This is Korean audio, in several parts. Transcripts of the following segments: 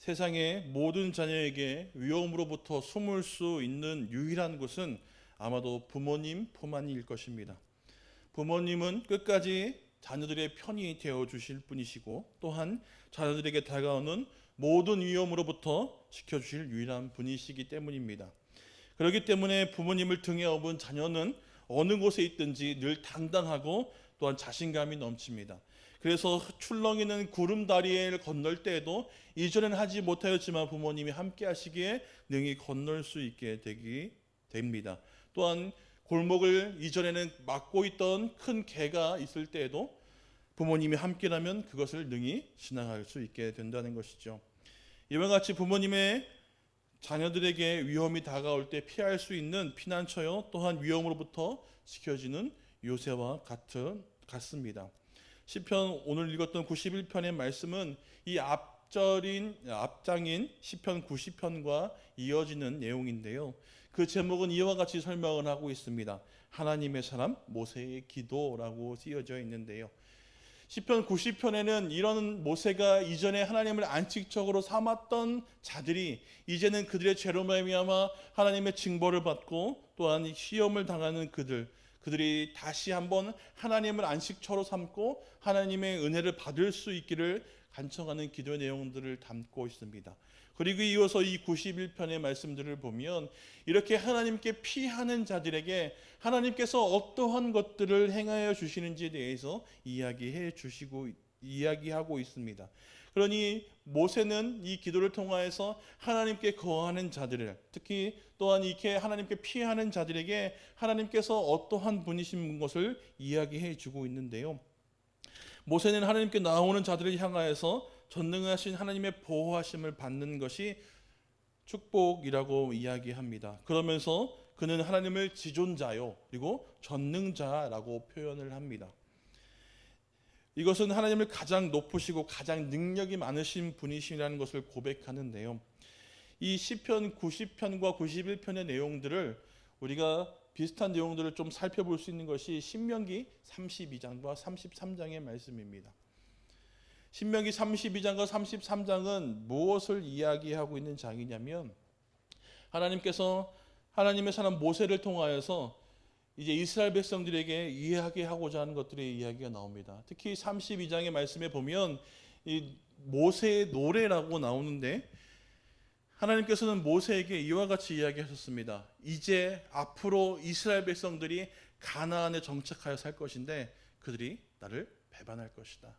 세상의 모든 자녀에게 위험으로부터 숨을 수 있는 유일한 곳은 아마도 부모님 품 안일 것입니다. 부모님은 끝까지 자녀들의 편이 되어 주실 분이시고 또한 자녀들에게 다가오는 모든 위험으로부터 지켜주실 유일한 분이시기 때문입니다. 그렇기 때문에 부모님을 등에 업은 자녀는 어느 곳에 있든지 늘 당당하고 또한 자신감이 넘칩니다. 그래서 출렁이는 구름다리를 건널 때에도 이전에는 하지 못하였지만 부모님이 함께 하시기에 능히 건널 수 있게 됩니다. 또한 골목을 이전에는 막고 있던 큰 개가 있을 때에도 부모님이 함께라면 그것을 능히 지나갈 수 있게 된다는 것이죠. 이와 같이 부모님의 자녀들에게 위험이 다가올 때 피할 수 있는 피난처요, 또한 위험으로부터 지켜지는 요새와 같습니다. 시편 오늘 읽었던 91편의 말씀은 이 앞장인 시편 90편과 이어지는 내용인데요. 그 제목은 이와 같이 설명을 하고 있습니다. 하나님의 사람 모세의 기도라고 쓰여져 있는데요. 시편 90편에는 이런 모세가 이전에 하나님을 안식적으로 삼았던 자들이 이제는 그들의 죄로 말미암아 하나님의 징벌을 받고 또한 시험을 당하는 그들이 다시 한번 하나님을 안식처로 삼고 하나님의 은혜를 받을 수 있기를 간청하는 기도의 내용들을 담고 있습니다. 그리고 이어서 이 91편의 말씀들을 보면 이렇게 하나님께 피하는 자들에게 하나님께서 어떠한 것들을 행하여 주시는지에 대해서 이야기하고 있습니다. 그러니 모세는 이 기도를 통하여서 하나님께 거하는 자들을, 특히 또한 이렇게 하나님께 피하는 자들에게 하나님께서 어떠한 분이신 것을 이야기해 주고 있는데요. 모세는 하나님께 나오는 자들을 향하여서 전능하신 하나님의 보호하심을 받는 것이 축복이라고 이야기합니다. 그러면서 그는 하나님을 지존자요 그리고 전능자라고 표현을 합니다. 이것은 하나님을 가장 높으시고 가장 능력이 많으신 분이시라는 것을 고백하는데요. 이 시편 90편과 91편의 내용들을 우리가 비슷한 내용들을 좀 살펴볼 수 있는 것이 신명기 32장과 33장의 말씀입니다. 신명기 32장과 33장은 무엇을 이야기하고 있는 장이냐면 하나님께서 하나님의 사람 모세를 통하여서 이제 이스라엘 백성들에게 이야기하고자 하는 것들의 이야기가 나옵니다. 특히 32장의 말씀에 보면 이 모세의 노래라고 나오는데 하나님께서는 모세에게 이와 같이 이야기하셨습니다. 이제 앞으로 이스라엘 백성들이 가나안에 정착하여 살 것인데 그들이 나를 배반할 것이다.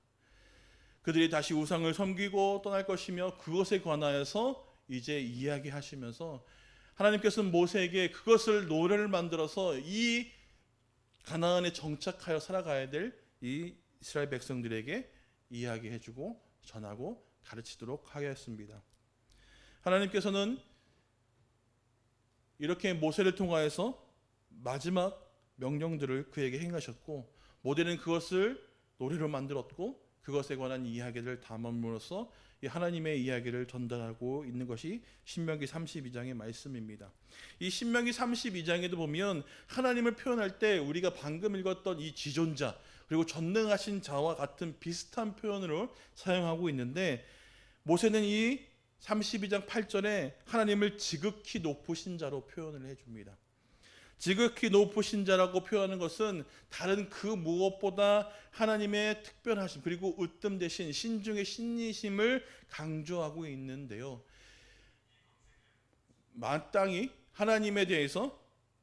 그들이 다시 우상을 섬기고 떠날 것이며 그것에 관하여서 이제 이야기하시면서 하나님께서는 모세에게 그것을 노래를 만들어서 이 가나안에 정착하여 살아가야 될 이 이스라엘 백성들에게 이야기해주고 전하고 가르치도록 하겠습니다. 하나님께서는 이렇게 모세를 통하여서 마지막 명령들을 그에게 행하셨고 모세는 그것을 노래로 만들었고 그것에 관한 이야기를 담음으로써 하나님의 이야기를 전달하고 있는 것이 신명기 32장의 말씀입니다. 이 신명기 32장에도 보면 하나님을 표현할 때 우리가 방금 읽었던 이 지존자 그리고 전능하신 자와 같은 비슷한 표현으로 사용하고 있는데 모세는 이 32장 8절에 하나님을 지극히 높으신 자로 표현을 해줍니다. 지극히 높으신 자라고 표현하는 것은 다른 그 무엇보다 하나님의 특별하심 그리고 으뜸 대신 신중의 신이심을 강조하고 있는데요. 마땅히 하나님에 대해서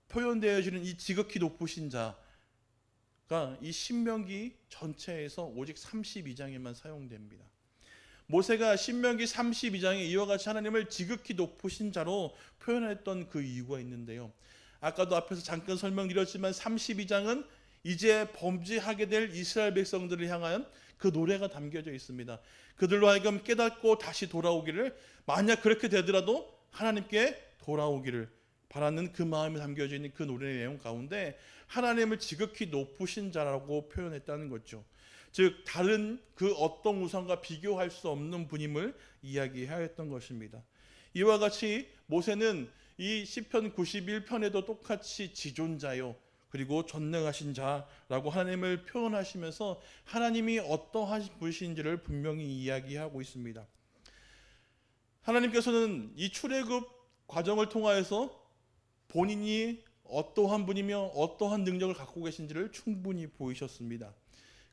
표현되어지는 이 지극히 높으신 자가 이 신명기 전체에서 오직 32장에만 사용됩니다. 모세가 신명기 32장에 이와 같이 하나님을 지극히 높으신 자로 표현했던 그 이유가 있는데요. 아까도 앞에서 잠깐 설명드렸지만 32장은 이제 범죄하게 될 이스라엘 백성들을 향한 그 노래가 담겨져 있습니다. 그들로 하여금 깨닫고 다시 돌아오기를 만약 그렇게 되더라도 하나님께 돌아오기를 바라는 그 마음이 담겨져 있는 그 노래의 내용 가운데 하나님을 지극히 높으신 자라고 표현했다는 거죠. 즉 다른 그 어떤 우상과 비교할 수 없는 분임을 이야기하였던 것입니다. 이와 같이 모세는 이 시편 91편에도 똑같이 지존자요 그리고 전능하신 자라고 하나님을 표현하시면서 하나님이 어떠한 분이신지를 분명히 이야기하고 있습니다. 하나님께서는 이 출애굽 과정을 통하여서 본인이 어떠한 분이며 어떠한 능력을 갖고 계신지를 충분히 보이셨습니다.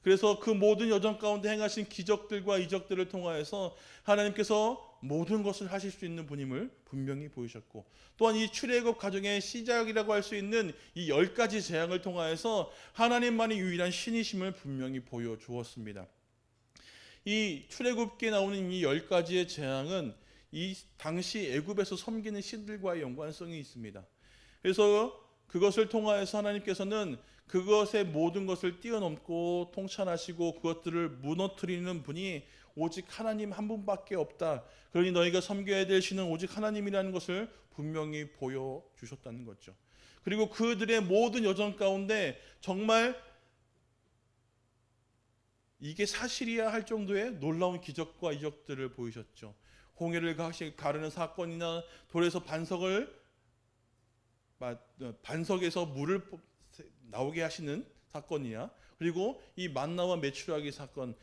그래서 그 모든 여정 가운데 행하신 기적들과 이적들을 통하여서 하나님께서 모든 것을 하실 수 있는 분임을 분명히 보이셨고, 또한 이 출애굽 과정의 시작이라고 할 수 있는 이 10가지 재앙을 통하여서 하나님만이 유일한 신이심을 분명히 보여주었습니다. 이 출애굽기에 나오는 이 10가지의 재앙은 이 당시 애굽에서 섬기는 신들과의 연관성이 있습니다. 그래서 그것을 통하여서 하나님께서는 그것의 모든 것을 뛰어넘고 통찰하시고 그것들을 무너뜨리는 분이 오직 하나님 한 분밖에 없다. 그러니 너희가 섬겨야 될 신은 오직 하나님이라는 것을 분명히 보여주셨다는 거죠. 그리고 그들의 모든 여정 가운데 정말 이게 사실이야 할 정도의 놀라운 기적과 이적들을 보이셨죠. 홍해를 가르는 사건이나 돌에서 반석에서 물을 나오게 하시는 사건이야. 그리고 이 만나와 메추라기 사건,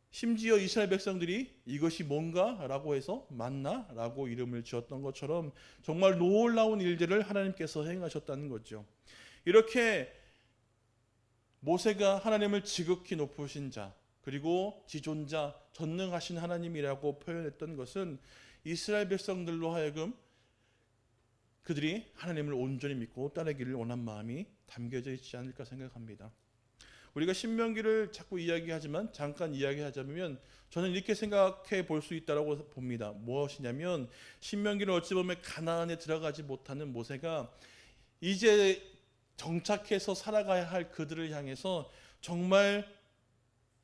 심지어 이스라엘 백성들이 이것이 뭔가라고 해서 만나라고 이름을 지었던 것처럼 정말 놀라운 일들을 하나님께서 행하셨다는 거죠. 이렇게 모세가 하나님을 지극히 높으신 자, 그리고 지존자, 전능하신 하나님이라고 표현했던 것은 이스라엘 백성들로 하여금 그들이 하나님을 온전히 믿고 따르기를 원한 마음이 담겨져 있지 않을까 생각합니다. 우리가 신명기를 자꾸 이야기하지만 잠깐 이야기하자면 저는 이렇게 생각해 볼 수 있다고 봅니다. 무엇이냐면 신명기는 어찌 보면 가나안에 들어가지 못하는 모세가 이제 정착해서 살아가야 할 그들을 향해서 정말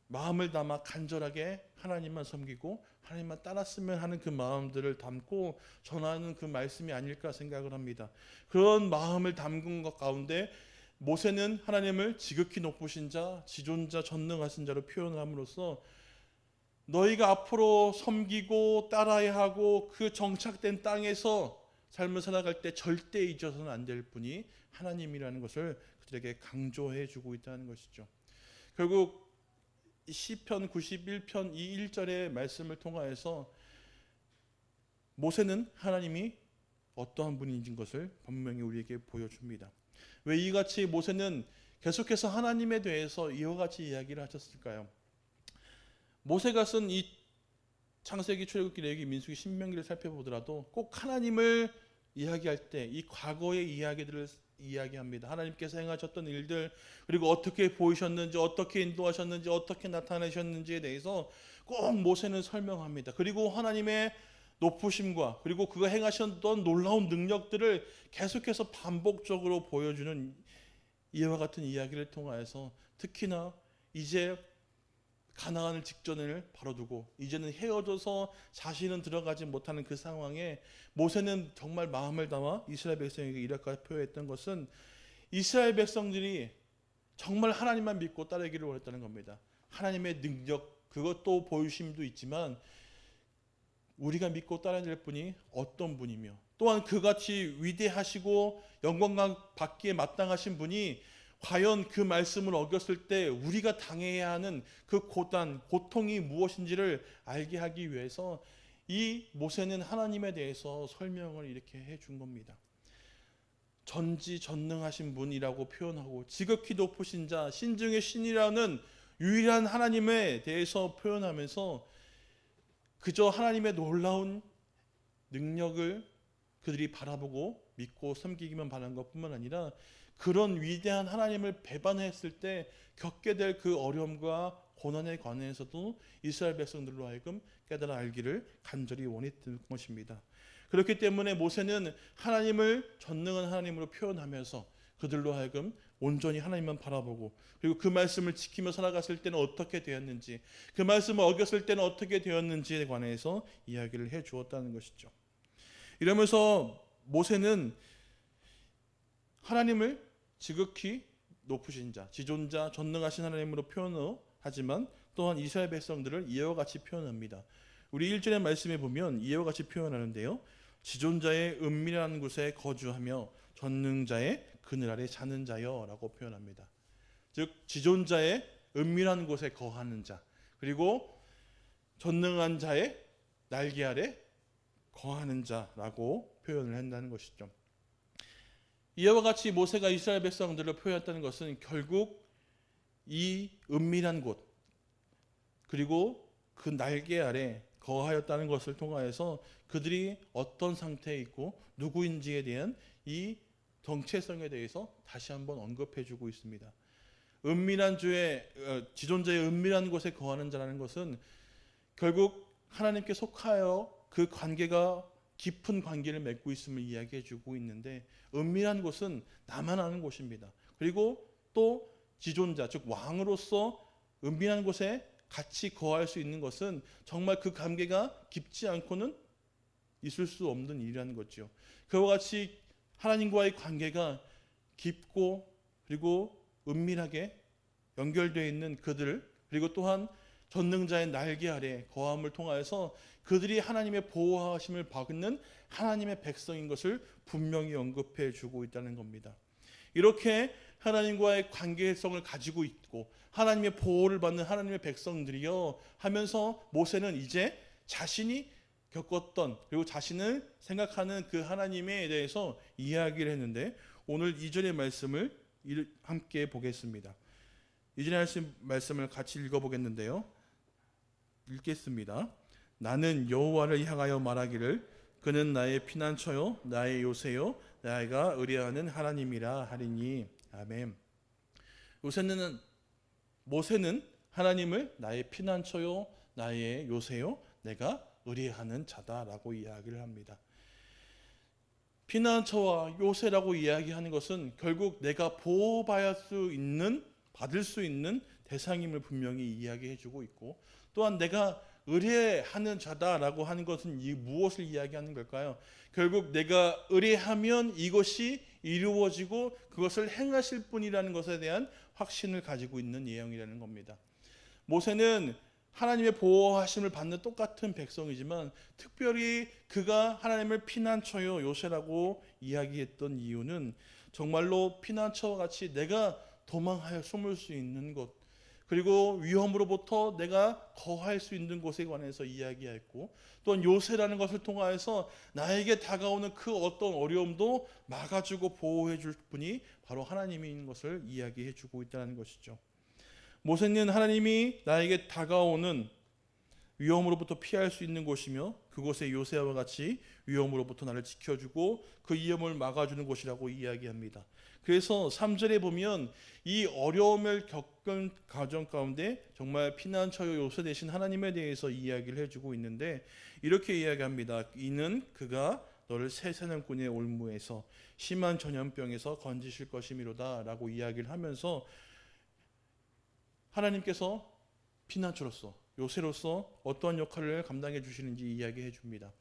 마음을 담아 간절하게 하나님만 섬기고 하나님만 따랐으면 하는 그 마음들을 담고 전하는 그 말씀이 아닐까 생각을 합니다. 그런 마음을 담근 것 가운데 모세는 하나님을 지극히 높으신 자, 지존자, 전능하신 자로 표현함으로써 너희가 앞으로 섬기고 따라야 하고 그 정착된 땅에서 삶을 살아갈 때 절대 잊어서는 안 될 분이 하나님이라는 것을 그들에게 강조해 주고 있다는 것이죠. 결국 시편 91편 이 1절의 말씀을 통하여서 모세는 하나님이 어떠한 분인지 것을 분명히 우리에게 보여줍니다. 왜 이같이 모세는 계속해서 하나님에 대해서 이와 같이 이야기를 하셨을까요? 모세가 쓴 이 창세기, 출애굽기, 레위기, 민수기, 신명기를 살펴보더라도 꼭 하나님을 이야기할 때 이 과거의 이야기들을 이야기합니다. 하나님께서 행하셨던 일들, 그리고 어떻게 보이셨는지, 어떻게 인도하셨는지, 어떻게 나타내셨는지에 대해서 꼭 모세는 설명합니다. 그리고 하나님의 높으심과 그리고 그가 행하셨던 놀라운 능력들을 계속해서 반복적으로 보여주는 이와 같은 이야기를 통하여서 특히나 이제 가나안을 직전을 바로 두고 이제는 헤어져서 자신은 들어가지 못하는 그 상황에 모세는 정말 마음을 담아 이스라엘 백성에게 이렇게 표현했던 것은 이스라엘 백성들이 정말 하나님만 믿고 따르기를 원했다는 겁니다. 하나님의 능력, 그것도 보유심도 있지만 우리가 믿고 따라야 될 분이 어떤 분이며 또한 그같이 위대하시고 영광 받기에 마땅하신 분이 과연 그 말씀을 어겼을 때 우리가 당해야 하는 그 고단, 고통이 무엇인지를 알게 하기 위해서 이 모세는 하나님에 대해서 설명을 이렇게 해준 겁니다. 전지전능하신 분이라고 표현하고 지극히 높으신 자, 신중의 신이라는 유일한 하나님에 대해서 표현하면서 그저 하나님의 놀라운 능력을 그들이 바라보고 믿고 섬기기만 바란 것뿐만 아니라 그런 위대한 하나님을 배반했을 때 겪게 될 그 어려움과 고난에 관해서도 이스라엘 백성들로 하여금 깨달아 알기를 간절히 원했던 것입니다. 그렇기 때문에 모세는 하나님을 전능한 하나님으로 표현하면서 그들로 하여금 온전히 하나님만 바라보고 그리고 그 말씀을 지키며 살아갔을 때는 어떻게 되었는지, 그 말씀을 어겼을 때는 어떻게 되었는지에 관해서 이야기를 해 주었다는 것이죠. 이러면서 모세는 하나님을 지극히 높으신 자, 지존자, 전능하신 하나님으로 표현하지만 또한 이스라엘 백성들을 이와 같이 표현합니다. 우리 1절의 말씀에 보면 이와 같이 표현하는데요. 지존자의 은밀한 곳에 거주하며 전능자의 그늘 아래 자는 자여 라고 표현합니다. 즉 지존자의 은밀한 곳에 거하는 자, 그리고 전능한 자의 날개 아래 거하는 자라고 표현을 한다는 것이죠. 이와 같이 모세가 이스라엘 백성들을 표현했다는 것은 결국 이 은밀한 곳 그리고 그 날개 아래 거하였다는 것을 통하여서 그들이 어떤 상태에 있고 누구인지에 대한 이 정체성에 대해서 다시 한번 언급해주고 있습니다. 은밀한 주의 지존자의 은밀한 곳에 거하는 자라는 것은 결국 하나님께 속하여 그 관계가 깊은 관계를 맺고 있음을 이야기해주고 있는데 은밀한 곳은 나만 아는 곳입니다. 그리고 또 지존자 즉 왕으로서 은밀한 곳에 같이 거할 수 있는 것은 정말 그 관계가 깊지 않고는 있을 수 없는 일이라는 거죠. 그와 같이 하나님과의 관계가 깊고 그리고 은밀하게 연결되어 있는 그들 그리고 또한 전능자의 날개 아래 거함을 통하여서 그들이 하나님의 보호하심을 받는 하나님의 백성인 것을 분명히 언급해 주고 있다는 겁니다. 이렇게 하나님과의 관계성을 가지고 있고 하나님의 보호를 받는 하나님의 백성들이여 하면서 모세는 이제 자신이 겪었던 그리고 자신을 생각하는 그 하나님에 대해서 이야기를 했는데 오늘 2절의 말씀을 함께 보겠습니다. 2절의 말씀을 같이 읽어보겠는데요. 읽겠습니다. 나는 여호와를 향하여 말하기를 그는 나의 피난처요 나의 요새요 내가 의뢰하는 하나님이라 하리니. 아멘. 모세는 하나님을 나의 피난처요 나의 요새요 내가 의뢰하는 자다라고 이야기를 합니다. 피난처와 요새라고 이야기하는 것은 결국 내가 받을 수 있는 대상임을 분명히 이야기해주고 있고 또한 내가 의뢰하는 자다라고 하는 것은 무엇을 이야기하는 걸까요? 결국 내가 의뢰하면 이것이 이루어지고 그것을 행하실 분이라는 것에 대한 확신을 가지고 있는 내용이라는 겁니다. 모세는 하나님의 보호하심을 받는 똑같은 백성이지만 특별히 그가 하나님을 피난처요 요새라고 이야기했던 이유는 정말로 피난처와 같이 내가 도망하여 숨을 수 있는 곳 그리고 위험으로부터 내가 거할 수 있는 곳에 관해서 이야기했고 또한 요새라는 것을 통하여서 나에게 다가오는 그 어떤 어려움도 막아주고 보호해 줄 분이 바로 하나님인 것을 이야기해 주고 있다는 것이죠. 모세는 하나님이 나에게 다가오는 위험으로부터 피할 수 있는 곳이며 그곳에 요새와 같이 위험으로부터 나를 지켜주고 그 위험을 막아주는 곳이라고 이야기합니다. 그래서 3절에 보면 이 어려움을 겪은 가정 가운데 정말 피난처요 요새 되신 하나님에 대해서 이야기를 해주고 있는데 이렇게 이야기합니다. 이는 그가 너를 새 사냥꾼의 올무에서 심한 전염병에서 건지실 것이미로다 라고 이야기를 하면서 하나님께서 피난처로서 요새로서 어떠한 역할을 감당해 주시는지 이야기해 줍니다.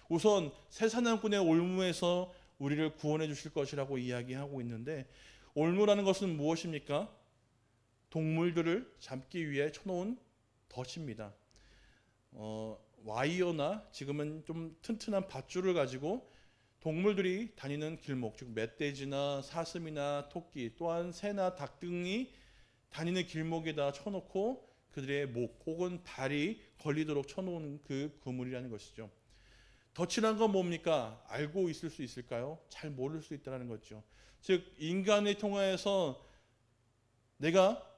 우선 새 사냥꾼의 올무에서 우리를 구원해 주실 것이라고 이야기하고 있는데 올무라는 것은 무엇입니까? 동물들을 잡기 위해 쳐놓은 덫입니다. 와이어나 지금은 좀 튼튼한 밧줄을 가지고 동물들이 다니는 길목, 즉 멧돼지나 사슴이나 토끼 또한 새나 닭 등이 다니는 길목에다 쳐놓고 그들의 목 혹은 발이 걸리도록 쳐놓은 그 그물이라는 것이죠. 덫이란 건 뭡니까? 알고 있을 수 있을까요? 잘 모를 수 있다는 거죠. 즉 인간을 통하여서 내가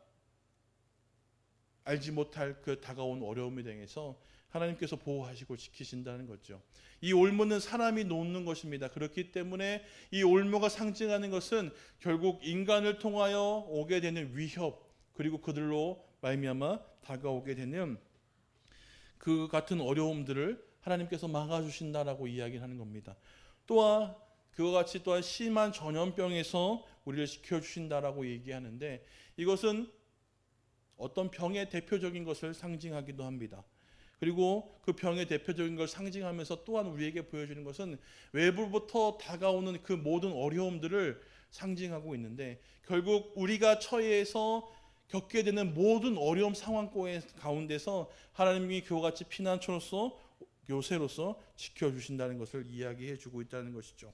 알지 못할 그 다가온 어려움에 대해서 하나님께서 보호하시고 지키신다는 거죠. 이 올무는 사람이 놓는 것입니다. 그렇기 때문에 이 올무가 상징하는 것은 결국 인간을 통하여 오게 되는 위협 그리고 그들로 말미암아 다가오게 되는 그 같은 어려움들을 하나님께서 막아주신다라고 이야기하는 겁니다. 또한 그와 같이 또한 심한 전염병에서 우리를 지켜주신다라고 얘기하는데 이것은 어떤 병의 대표적인 것을 상징하기도 합니다. 그리고 그 병의 대표적인 걸 상징하면서 또한 우리에게 보여주는 것은 외부부터 다가오는 그 모든 어려움들을 상징하고 있는데 결국 우리가 처해서 겪게 되는 모든 어려움 상황 가운데서 하나님이 그와 같이 피난처로서 요새로서 지켜주신다는 것을 이야기해 주고 있다는 것이죠.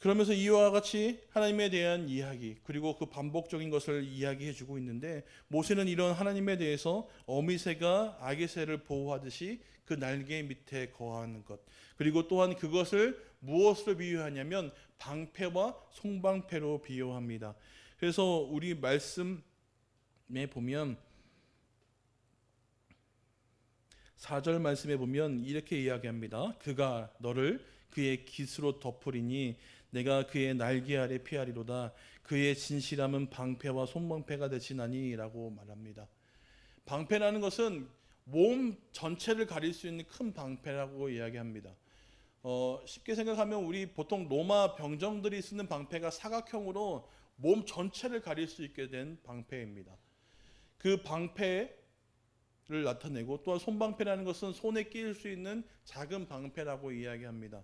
그러면서 이와 같이 하나님에 대한 이야기, 그리고 그 반복적인 것을 이야기해 주고 있는데, 모세는 이런 하나님에 대해서 어미새가 아기 새를 보호하듯이 그 날개 밑에 거하는 것, 그리고 또한 그것을 무엇으로 비유하냐면 방패와 송방패로 비유합니다. 그래서 우리 말씀에 보면 4절 말씀에 보면 이렇게 이야기합니다. 그가 너를 그의 깃으로 덮으리니 내가 그의 날개 아래 피하리로다. 그의 진실함은 방패와 손방패가 되시나니 라고 말합니다. 방패라는 것은 몸 전체를 가릴 수 있는 큰 방패라고 이야기합니다. 쉽게 생각하면 우리 보통 로마 병정들이 쓰는 방패가 사각형으로 몸 전체를 가릴 수 있게 된 방패입니다. 그 방패를 나타내고, 또한 손방패라는 것은 손에 끼일 수 있는 작은 방패라고 이야기합니다.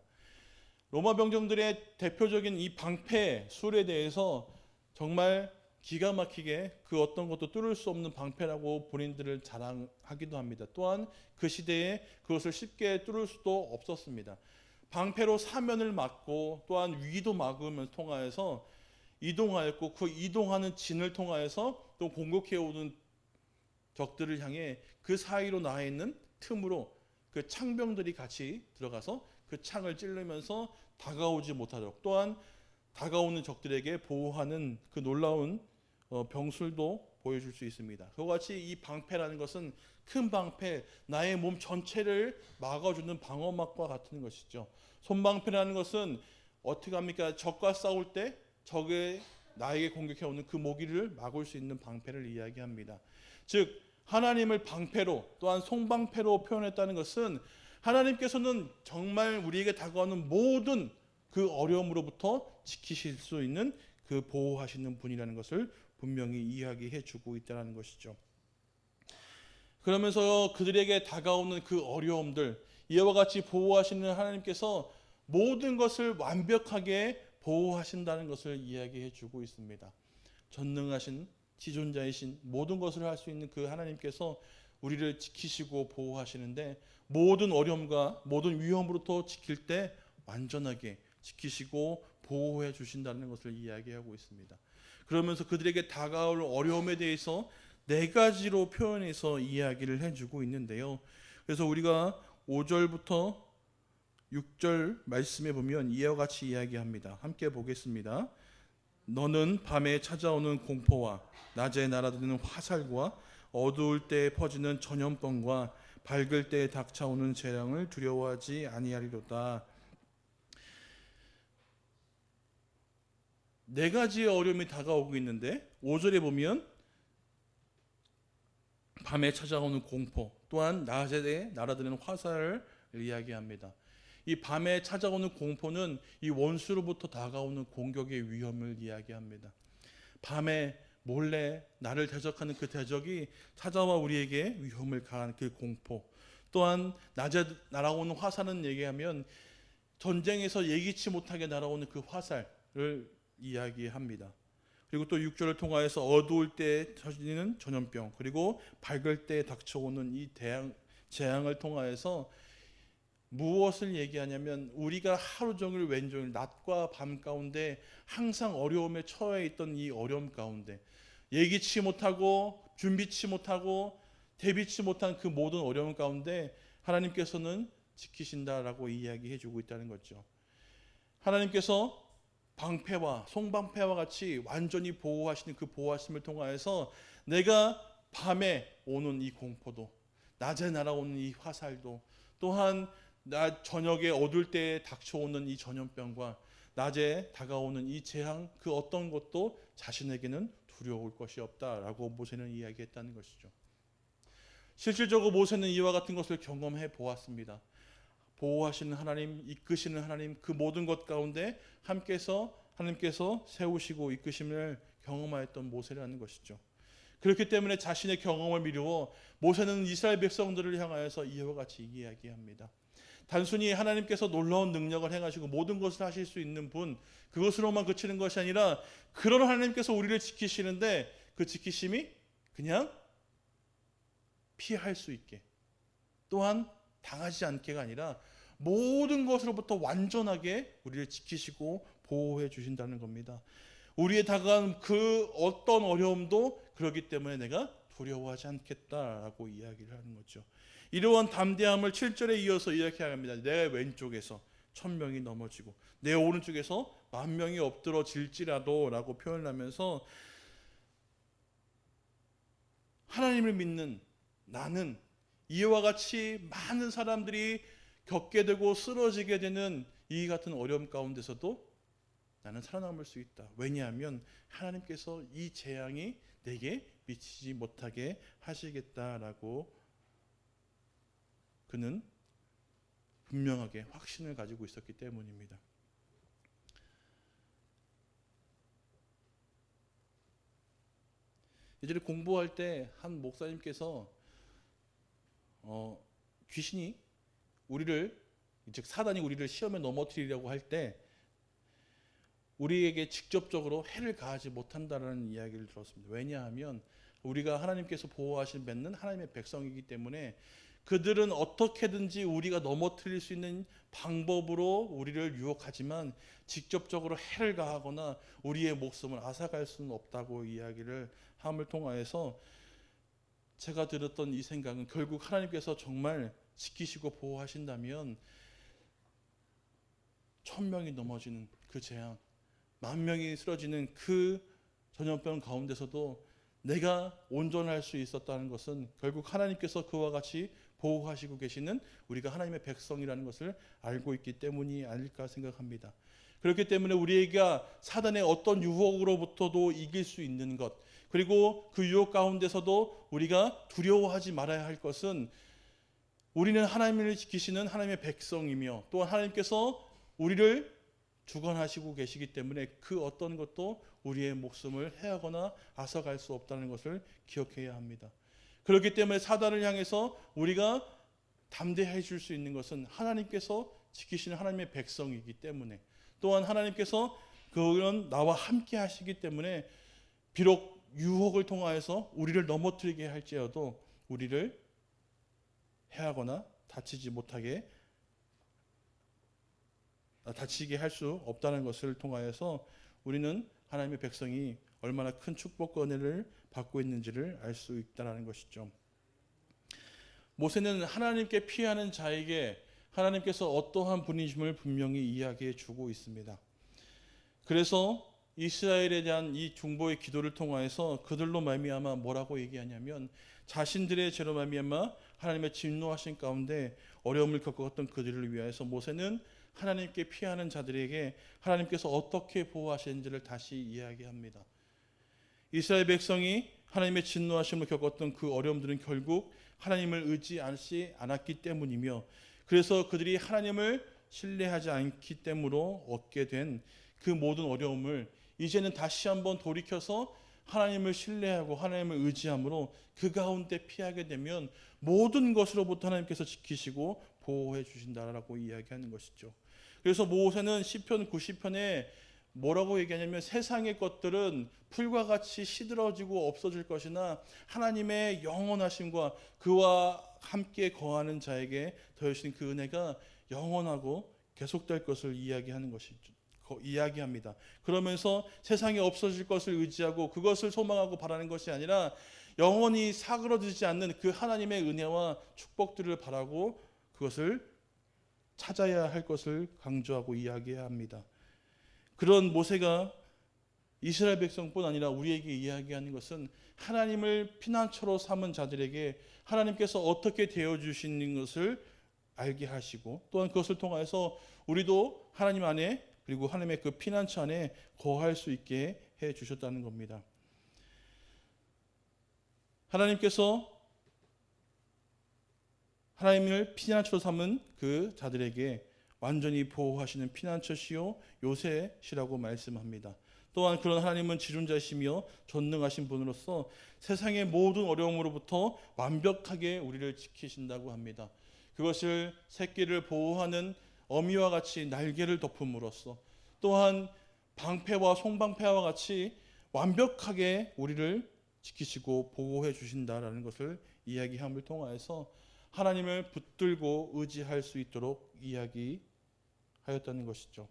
로마 병정들의 대표적인 이 방패 술에 대해서 정말 기가 막히게 그 어떤 것도 뚫을 수 없는 방패라고 본인들을 자랑하기도 합니다. 또한 그 시대에 그것을 쉽게 뚫을 수도 없었습니다. 방패로 사면을 막고 또한 위도 막으면서 통하여서 이동하였고, 그 이동하는 진을 통하여서 또 공격해 오는 적들을 향해 그 사이로 나 있는 틈으로 그 창병들이 같이 들어가서 그 창을 찌르면서 다가오지 못하도록, 또한 다가오는 적들에게 보호하는 그 놀라운 병술도 보여줄 수 있습니다. 그와 같이 이 방패라는 것은 큰 방패, 나의 몸 전체를 막아주는 방어막과 같은 것이죠. 손방패라는 것은 어떻게 합니까? 적과 싸울 때 적의 나에게 공격해오는 그 모기를 막을 수 있는 방패를 이야기합니다. 즉 하나님을 방패로, 또한 송방패로 표현했다는 것은 하나님께서는 정말 우리에게 다가오는 모든 그 어려움으로부터 지키실 수 있는 그 보호하시는 분이라는 것을 분명히 이야기해 주고 있다는 것이죠. 그러면서 그들에게 다가오는 그 어려움들, 이와 같이 보호하시는 하나님께서 모든 것을 완벽하게 보호하신다는 것을 이야기해 주고 있습니다. 전능하신 지존자이신 모든 것을 할 수 있는 그 하나님께서 우리를 지키시고 보호하시는데, 모든 어려움과 모든 위험으로부터 지킬 때 완전하게 지키시고 보호해 주신다는 것을 이야기하고 있습니다. 그러면서 그들에게 다가올 어려움에 대해서 4가지로 표현해서 이야기를 해주고 있는데요. 그래서 우리가 5절부터 6절 말씀에 보면 이와 같이 이야기합니다. 함께 보겠습니다. 너는 밤에 찾아오는 공포와 낮에 날아드는 화살과 어두울 때 퍼지는 전염병과 밝을 때 닥쳐오는 재앙을 두려워하지 아니하리로다. 4가지의 어려움이 다가오고 있는데 5절에 보면 밤에 찾아오는 공포, 또한 낮에 날아드는 화살을 이야기합니다. 이 밤에 찾아오는 공포는 이 원수로부터 다가오는 공격의 위험을 이야기합니다. 밤에 몰래 나를 대적하는 그 대적이 찾아와 우리에게 위험을 가한 그 공포, 또한 낮에 날아오는 화살은 얘기하면 전쟁에서 예기치 못하게 날아오는 그 화살을 이야기합니다. 그리고 또 6절을 통하여서 어두울 때 터지는 전염병, 그리고 밝을 때 닥쳐오는 이 재앙을 통하여서 무엇을 얘기하냐면 우리가 하루 종일 왼종일 낮과 밤 가운데 항상 어려움에 처해 있던 이 어려움 가운데 예기치 못하고 준비치 못하고 대비치 못한 그 모든 어려움 가운데 하나님께서는 지키신다라고 이야기해 주고 있다는 거죠. 하나님께서 방패와 송방패와 같이 완전히 보호하시는 그 보호하심을 통하여서 내가 밤에 오는 이 공포도, 낮에 날아오는 이 화살도, 또한 저녁에 어두울 때에 닥쳐오는 이 전염병과 낮에 다가오는 이 재앙, 그 어떤 것도 자신에게는 두려울 것이 없다라고 모세는 이야기했다는 것이죠. 실질적으로 모세는 이와 같은 것을 경험해 보았습니다. 보호하시는 하나님, 이끄시는 하나님, 그 모든 것 가운데 하나님께서 세우시고 이끄심을 경험하였던 모세라는 것이죠. 그렇기 때문에 자신의 경험을 미루어 모세는 이스라엘 백성들을 향하여서 이와 같이 이야기합니다. 단순히 하나님께서 놀라운 능력을 행하시고 모든 것을 하실 수 있는 분, 그것으로만 그치는 것이 아니라 그런 하나님께서 우리를 지키시는데 그 지키심이 그냥 피할 수 있게, 또한 당하지 않게가 아니라 모든 것으로부터 완전하게 우리를 지키시고 보호해 주신다는 겁니다. 우리의 다가간 그 어떤 어려움도 그렇기 때문에 내가 두려워하지 않겠다라고 이야기를 하는 거죠. 이러한 담대함을 7절에 이어서 이야기합니다. 내 왼쪽에서 1000명이 넘어지고 내 오른쪽에서 10,000명이 엎드러질지라도 라고 표현하면서 하나님을 믿는 나는 이와 같이 많은 사람들이 겪게 되고 쓰러지게 되는 이 같은 어려움 가운데서도 나는 살아남을 수 있다. 왜냐하면 하나님께서 이 재앙이 내게 미치지 못하게 하시겠다라고 그는 분명하게 확신을 가지고 있었기 때문입니다. 예전에 공부할 때 한 목사님께서 귀신이 우리를, 즉 사단이 우리를 시험에 넘어뜨리려고 할 때 우리에게 직접적으로 해를 가하지 못한다는 이야기를 들었습니다. 왜냐하면 우리가 하나님께서 보호하신 맺는 하나님의 백성이기 때문에 그들은 어떻게든지 우리가 넘어뜨릴 수 있는 방법으로 우리를 유혹하지만 직접적으로 해를 가하거나 우리의 목숨을 앗아갈 수는 없다고 이야기를 함을 통하여서 제가 들었던 이 생각은 결국 하나님께서 정말 지키시고 보호하신다면 1000명이 넘어지는 그 재앙, 10,000명이 쓰러지는 그 전염병 가운데서도 내가 온전할 수 있었다는 것은 결국 하나님께서 그와 같이 보호하시고 계시는 우리가 하나님의 백성이라는 것을 알고 있기 때문이 아닐까 생각합니다. 그렇기 때문에 우리가 사단의 어떤 유혹으로부터도 이길 수 있는 것, 그리고 그 유혹 가운데서도 우리가 두려워하지 말아야 할 것은 우리는 하나님을 지키시는 하나님의 백성이며 또한 하나님께서 우리를 주관하시고 계시기 때문에 그 어떤 것도 우리의 목숨을 해하거나 앗아갈 수 없다는 것을 기억해야 합니다. 그렇기 때문에 사단을 향해서 우리가 담대해 줄 수 있는 것은 하나님께서 지키시는 하나님의 백성이기 때문에, 또한 하나님께서 그런 나와 함께 하시기 때문에 비록 유혹을 통하여서 우리를 넘어뜨리게 할지라도 우리를 해하거나 다치게 할 수 없다는 것을 통하여서 우리는 하나님의 백성이 얼마나 큰 축복과 은혜를 받고 있는지를 알 수 있다는 것이죠. 모세는 하나님께 피하는 자에게 하나님께서 어떠한 분이심을 분명히 이야기해 주고 있습니다. 그래서 이스라엘에 대한 이 중보의 기도를 통하여서 그들로 말미암아 뭐라고 얘기하냐면 자신들의 죄로 말미암아 하나님의 진노하신 가운데 어려움을 겪었던 그들을 위하여서 모세는 하나님께 피하는 자들에게 하나님께서 어떻게 보호하시는지를 다시 이야기합니다. 이스라엘 백성이 하나님의 진노하심을 겪었던 그 어려움들은 결국 하나님을 의지하지 않았기 때문이며, 그래서 그들이 하나님을 신뢰하지 않기 때문으로 얻게 된 그 모든 어려움을 이제는 다시 한번 돌이켜서 하나님을 신뢰하고 하나님을 의지함으로 그 가운데 피하게 되면 모든 것으로부터 하나님께서 지키시고 보호해 주신다라고 이야기하는 것이죠. 그래서 모세는 시편 90편에 뭐라고 얘기하냐면 세상의 것들은 풀과 같이 시들어지고 없어질 것이나 하나님의 영원하심과 그와 함께 거하는 자에게 더하신 그 은혜가 영원하고 계속될 것을 이야기합니다. 그러면서 세상에 없어질 것을 의지하고 그것을 소망하고 바라는 것이 아니라 영원히 사그러지지 않는 그 하나님의 은혜와 축복들을 바라고 그것을 찾아야 할 것을 강조하고 이야기해야 합니다. 그런 모세가 이스라엘 백성뿐 아니라 우리에게 이야기하는 것은 하나님을 피난처로 삼은 자들에게 하나님께서 어떻게 되어주시는 것을 알게 하시고 또한 그것을 통해서 우리도 하나님 안에 그리고 하나님의 그 피난처 안에 거할 수 있게 해주셨다는 겁니다. 하나님께서 하나님을 피난처로 삼은 그 자들에게 완전히 보호하시는 피난처시요 요새시라고 말씀합니다. 또한 그런 하나님은 지존자시며 전능하신 분으로서 세상의 모든 어려움으로부터 완벽하게 우리를 지키신다고 합니다. 그것을 새끼를 보호하는 어미와 같이 날개를 덮음으로써 또한 방패와 송방패와 같이 완벽하게 우리를 지키시고 보호해 주신다라는 것을 이야기함을 통하여서 하나님을 붙들고 의지할 수 있도록 이야기하였다는 것이죠.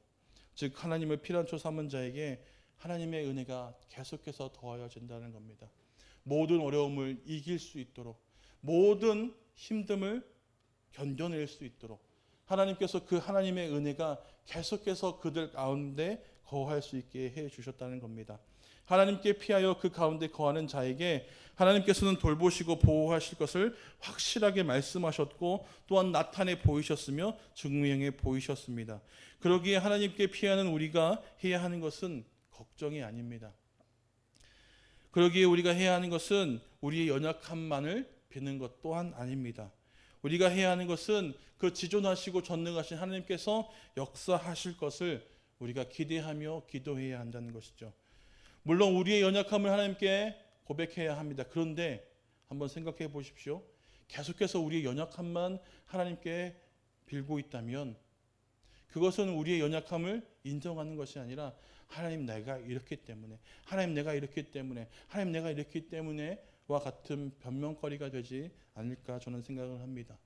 즉 하나님을 피난처 삼은 자에게 하나님의 은혜가 계속해서 더하여진다는 겁니다. 모든 어려움을 이길 수 있도록, 모든 힘듦을 견뎌낼 수 있도록 하나님께서 그 하나님의 은혜가 계속해서 그들 가운데 거할 수 있게 해 주셨다는 겁니다. 하나님께 피하여 그 가운데 거하는 자에게 하나님께서는 돌보시고 보호하실 것을 확실하게 말씀하셨고 또한 나타내 보이셨으며 증명해 보이셨습니다. 그러기에 하나님께 피하는 우리가 해야 하는 것은 걱정이 아닙니다. 그러기에 우리가 해야 하는 것은 우리의 연약함만을 비는 것 또한 아닙니다. 우리가 해야 하는 것은 그 지존하시고 전능하신 하나님께서 역사하실 것을 우리가 기대하며 기도해야 한다는 것이죠. 물론 우리의 연약함을 하나님께 고백해야 합니다. 그런데 한번 생각해 보십시오. 계속해서 우리의 연약함만 하나님께 빌고 있다면 그것은 우리의 연약함을 인정하는 것이 아니라 하나님 내가 이렇기 때문에, 하나님 내가 이렇기 때문에, 하나님 내가 이렇기 때문에와 같은 변명거리가 되지 않을까 저는 생각을 합니다.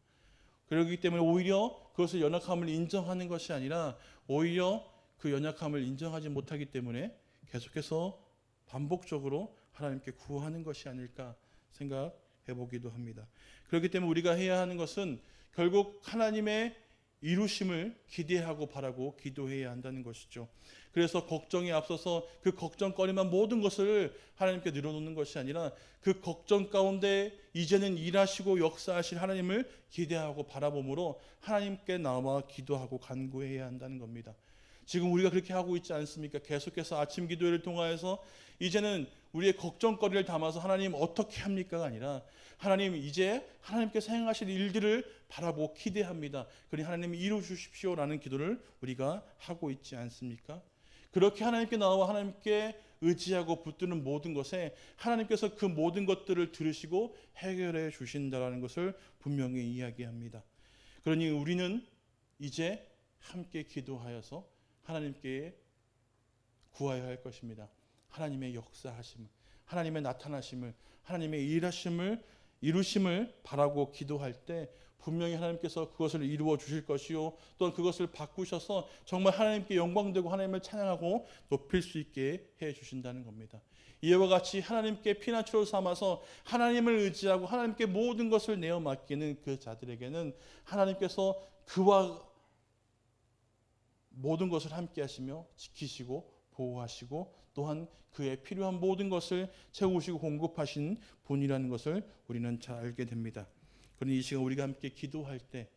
그렇기 때문에 오히려 그것을 연약함을 인정하는 것이 아니라 오히려 그 연약함을 인정하지 못하기 때문에 계속해서 반복적으로 하나님께 구하는 것이 아닐까 생각해 보기도 합니다. 그렇기 때문에 우리가 해야 하는 것은 결국 하나님의 이루심을 기대하고 바라고 기도해야 한다는 것이죠. 그래서 걱정에 앞서서 그 걱정거리만 모든 것을 하나님께 늘어놓는 것이 아니라 그 걱정 가운데 이제는 일하시고 역사하실 하나님을 기대하고 바라봄으로 하나님께 나와 기도하고 간구해야 한다는 겁니다. 지금 우리가 그렇게 하고 있지 않습니까? 계속해서 아침 기도회를 통하여서 이제는 우리의 걱정거리를 담아서 하나님 어떻게 합니까가 아니라 하나님 이제 하나님께서 행하실 일들을 바라보고 기대합니다. 그러니 하나님 이루어 주십시오라는 기도를 우리가 하고 있지 않습니까? 그렇게 하나님께 나와 하나님께 의지하고 붙드는 모든 것에 하나님께서 그 모든 것들을 들으시고 해결해 주신다라는 것을 분명히 이야기합니다. 그러니 우리는 이제 함께 기도하여서 하나님께 구하여야 할 것입니다. 하나님의 역사하심을, 하나님의 나타나심을, 하나님의 일하심을, 이루심을 바라고 기도할 때 분명히 하나님께서 그것을 이루어 주실 것이요 또는 그것을 바꾸셔서 정말 하나님께 영광되고 하나님을 찬양하고 높일 수 있게 해 주신다는 겁니다. 이와 같이 하나님께 피난처로 삼아서 하나님을 의지하고 하나님께 모든 것을 내어 맡기는 그 자들에게는 하나님께서 그와 모든 것을 함께 하시며 지키시고 보호하시고 또한 그의 필요한 모든 것을 채우시고 공급하신 분이라는 것을 우리는 잘 알게 됩니다. 그러니 이 시간 우리가 함께 기도할 때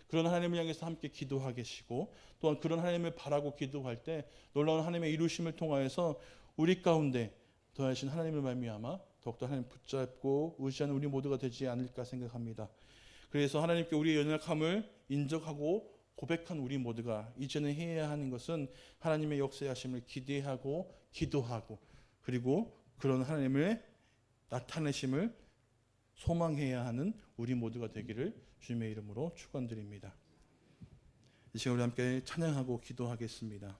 그런 하나님을 향해서 함께 기도하게 하시고 또한 그런 하나님을 바라고 기도할 때 놀라운 하나님의 이루심을 통하여서 우리 가운데 더하신 하나님을 말미암아 더욱더 하나님 붙잡고 의지하는 우리 모두가 되지 않을까 생각합니다. 그래서 하나님께 우리의 연약함을 인정하고 고백한 우리 모두가 이제는 해야 하는 것은 하나님의 역사하심을 기대하고 기도하고 그리고 그런 하나님의 나타내심을 소망해야 하는 우리 모두가 되기를 주님의 이름으로 축원드립니다. 이 시간 우리 함께 찬양하고 기도하겠습니다.